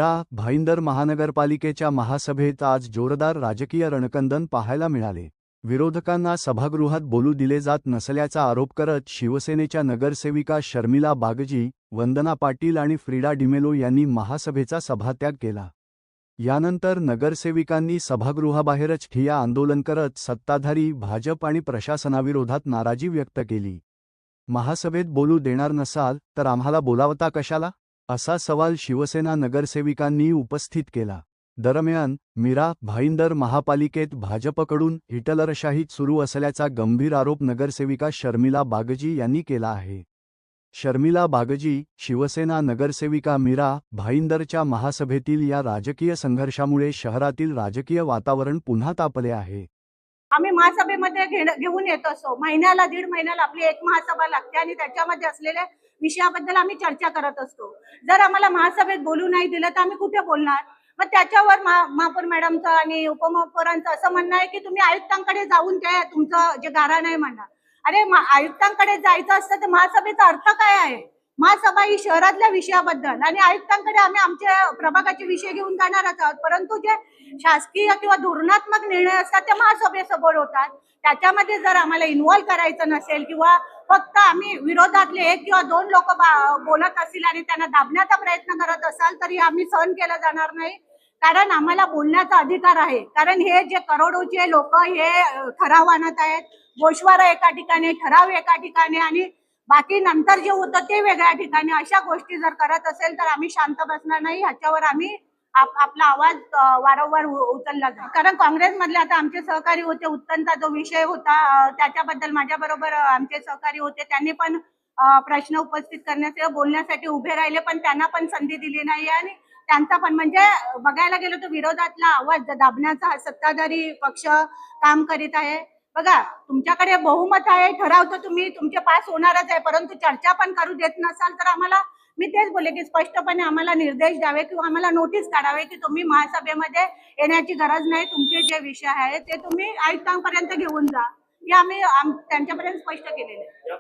मीरा, भाईंदर महानगरपालिकेच्या महासभेत आज जोरदार राजकीय रणकंदन पाहायला मिळाले। विरोधकांना सभागृहात बोलू दिले जात नसल्याचा आरोप करत शिवसेनेच्या नगरसेविका शर्मिला बागजी, वंदना पाटील आणि फ्रीडा डिमेलो यांनी महासभेचा सभात्याग केला। यानंतर नगरसेविकांनी सभागृहाबाहेरच ठिय्या आंदोलन करत सत्ताधारी भाजप आणि प्रशासनाविरोधात नाराजी व्यक्त केली। महासभेत बोलू देणार नसाल तर आम्हाला बोलावता कशाला, असा सवाल शिवसेना नगरसेविकांनी उपस्थित केला। दरम्यान मीरा, भाईंदर महापालिकेत भाजपकडून हिटलरशाहीत सुरू असल्याचा गंभीर आरोप नगरसेविका शर्मिला बागजी यांनी केला आहे। शर्मिला बागजी, शिवसेना नगरसेविका मीरा, भाईंदरच्या महासभेतील या राजकीय संघर्षामुळे शहरातील राजकीय वातावरण पुन्हा तापले आहे। आम्ही महासभेमध्ये घेऊन येत असतो। महिन्याला दीड महिन्याला आपली एक महासभा लागते आणि त्याच्यामध्ये असलेल्या विषयाबद्दल आम्ही चर्चा करत असतो। जर आम्हाला महासभेत बोलू नाही दिलं तर आम्ही कुठे बोलणार? मग त्याच्यावर महापौर मॅडमचं आणि उपमहापौरांचं असं म्हणणं आहे की तुम्ही आयुक्तांकडे जाऊन ते तुमचं जे गाऱ्हाण आहे म्हणा। अरे आयुक्तांकडे जायचं असतं तर महासभेचा अर्थ काय आहे? महासभा ही शहरातल्या विषयाबद्दल आणि आयुक्तांकडे आम्ही आमच्या प्रभागाचे विषय घेऊन जाणारच आहोत, परंतु जे शासकीय किंवा धोरणात्मक निर्णय असतात ते महासभेसमोर होतात। त्याच्यामध्ये जर आम्हाला इन्व्हॉल्व करायचं नसेल किंवा फक्त आम्ही विरोधातले एक किंवा दोन लोक बोलत असतील आणि त्यांना दाबण्याचा प्रयत्न करत असाल तरी आम्ही सहन केलं जाणार नाही, कारण आम्हाला बोलण्याचा अधिकार आहे। कारण हे जे करोडोचे लोक हे ठराव आणत आहेत, गोषवारा एका ठिकाणी, ठराव एका ठिकाणी आणि बाकी नंतर जे होतं ते वेगळ्या ठिकाणी, अशा गोष्टी जर करत असेल तर आम्ही शांत बसणार नाही। ह्याच्यावर आम्ही आपला आवाज वारंवार उचलला जाईल। कारण काँग्रेसमधले आता आमचे सहकारी होते, उत्तनचा जो विषय होता त्याच्याबद्दल माझ्या बरोबर आमचे सहकारी होते, त्यांनी पण प्रश्न उपस्थित करण्यासाठी बोलण्यासाठी उभे राहिले, पण त्यांना पण संधी दिली नाही आणि त्यांचा पण म्हणजे बघायला गेलो तर विरोधातला आवाज दाबण्याचा हा सत्ताधारी पक्ष काम करीत आहे। बघा, तुमच्याकडे बहुमत आहे, ठराव तर तुम्ही तुमचे पास होणारच आहे, परंतु चर्चा पण करू देत नसाल तर आम्हाला, मी तेच बोलले की स्पष्टपणे आम्हाला निर्देश द्यावे किंवा आम्हाला नोटीस काढावे की तुम्ही महासभेमध्ये येण्याची गरज नाही, तुमचे जे विषय आहेत ते तुम्ही आयुक्तांपर्यंत घेऊन जा, हे आम्ही त्यांच्यापर्यंत स्पष्ट केलेले आहे।